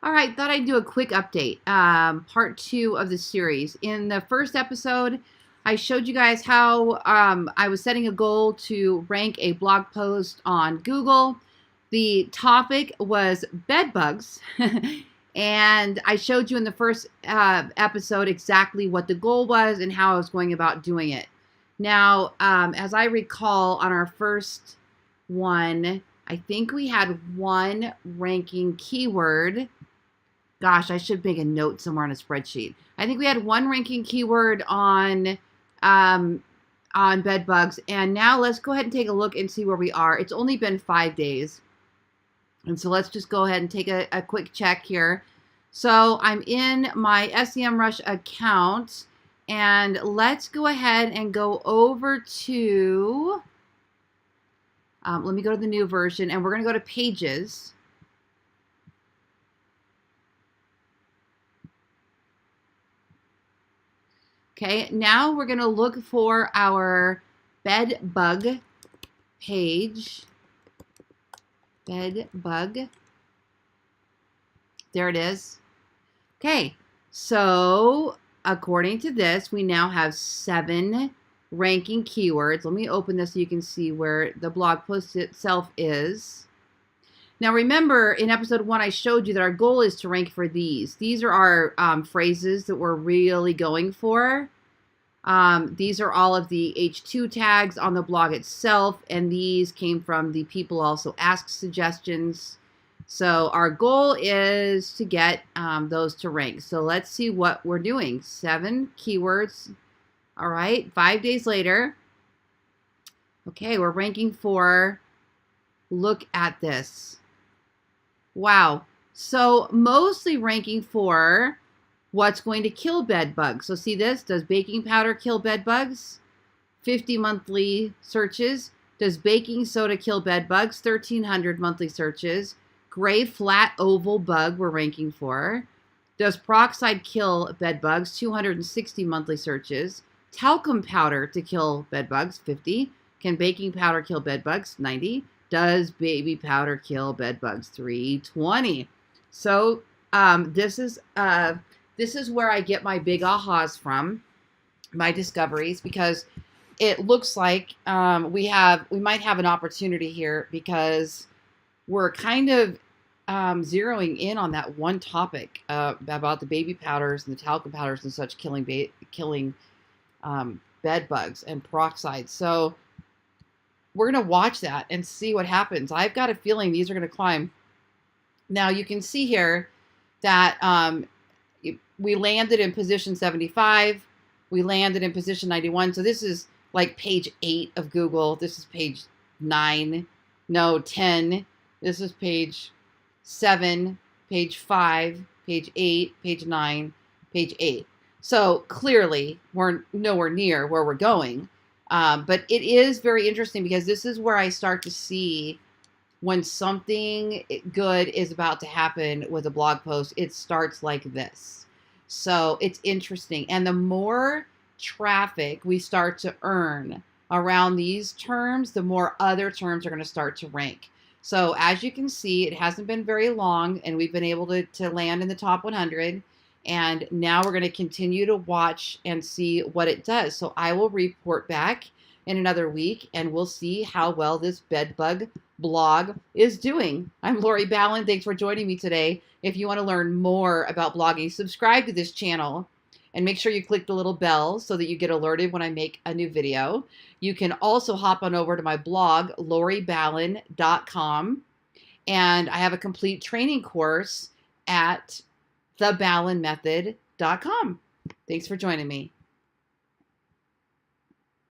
All right, thought I'd do a quick update, part two of the series. In the first episode, I showed you guys how I was setting a goal to rank a blog post on Google. The topic was bed bugs, and I showed you in the first episode exactly what the goal was and how I was going about doing it. Now, as I recall, on our first one, I think we had one ranking keyword. Gosh, I should make a note somewhere on a spreadsheet. I think we had one ranking keyword on bed bugs, and now let's go ahead and take a look and see where we are. It's only been 5 days, and so let's just go ahead and take a quick check here. So I'm in my SEMrush account, and let's go ahead and go over to, let me go to the new version, and we're going to go to Pages. Okay, now we're going to look for our bed bug page. Bed bug. There it is. Okay, so according to this, we now have 7 ranking keywords. Let me open this so you can see where the blog post itself is. Now remember, in episode 1, I showed you that our goal is to rank for these. These are our phrases that we're really going for. These are all of the H2 tags on the blog itself, and these came from the People Also Ask suggestions. So our goal is to get those to rank. So let's see what we're doing. 7 keywords. All right, 5 days later. Okay, we're ranking for, look at this. Wow. So mostly ranking for what's going to kill bed bugs. So see this? Does baking powder kill bed bugs? 50 monthly searches. Does baking soda kill bed bugs? 1,300 monthly searches. Gray flat oval bug we're ranking for. Does peroxide kill bed bugs? 260 monthly searches. Talcum powder to kill bed bugs? 50. Can baking powder kill bed bugs? 90. Does baby powder kill bed bugs? 320. So this is where I get my big ahas from, my discoveries, because it looks like we might have an opportunity here, because we're kind of zeroing in on that one topic about the baby powders and the talcum powders and such killing bed bugs and peroxide. So we're going to watch that and see what happens. I've got a feeling these are going to climb. Now you can see here that we landed in position 75. We landed in position 91. So this is like page 8 of Google. This is page 9. No, 10. This is page 7, page 5, page 8, page 9, page 8. So clearly we're nowhere near where we're going. But it is very interesting, because this is where I start to see when something good is about to happen with a blog post. It starts like this. So it's interesting. And the more traffic we start to earn around these terms, the more other terms are going to start to rank. So as you can see, it hasn't been very long, and we've been able to land in the top 100. And now we're going to continue to watch and see what it does. So I will report back in another week, and we'll see how well this bedbug blog is doing. I'm Lori Ballen. Thanks for joining me today. If you want to learn more about blogging, subscribe to this channel and make sure you click the little bell so that you get alerted when I make a new video. You can also hop on over to my blog, loriballen.com, and I have a complete training course at theballenmethod.com. Thanks for joining me.